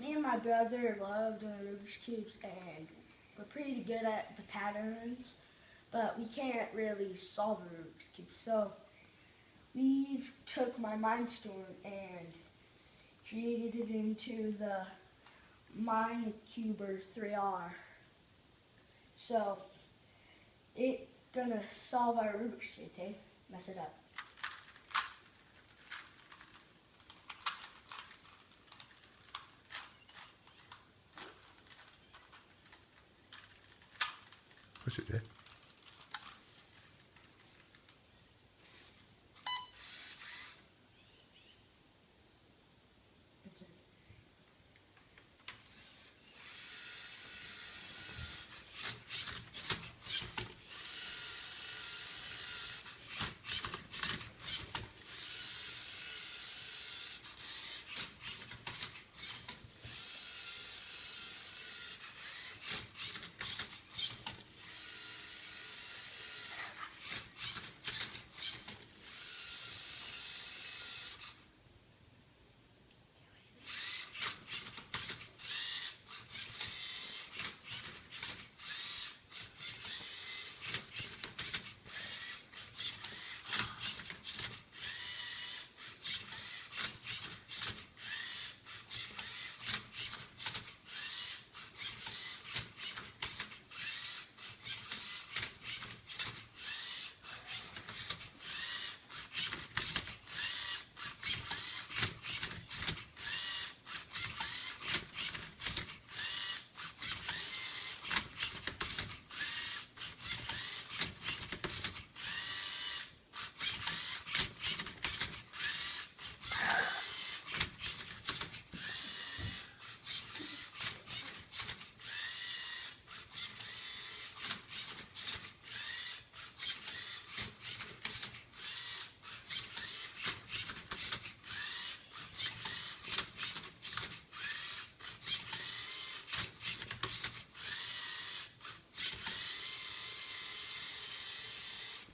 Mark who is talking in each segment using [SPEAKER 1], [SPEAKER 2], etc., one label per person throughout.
[SPEAKER 1] Me and my brother love doing Rubik's Cubes, and we're pretty good at the patterns, but we can't really solve a Rubik's Cube. So we've took my Mindstorm and created it into the MindCuber 3R. So it's gonna solve our Rubik's Cube, okay? Mess it up.
[SPEAKER 2] Push it, Jay.
[SPEAKER 1] That's it.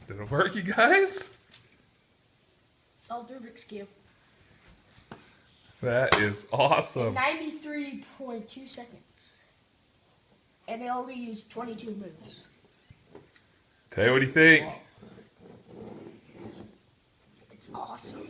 [SPEAKER 2] Did it work, you guys?
[SPEAKER 1] Solved Rubik's Cube.
[SPEAKER 2] That is awesome.
[SPEAKER 1] 93.2 seconds. And they only used 22 moves.
[SPEAKER 2] Tay, what do you think?
[SPEAKER 1] It's awesome.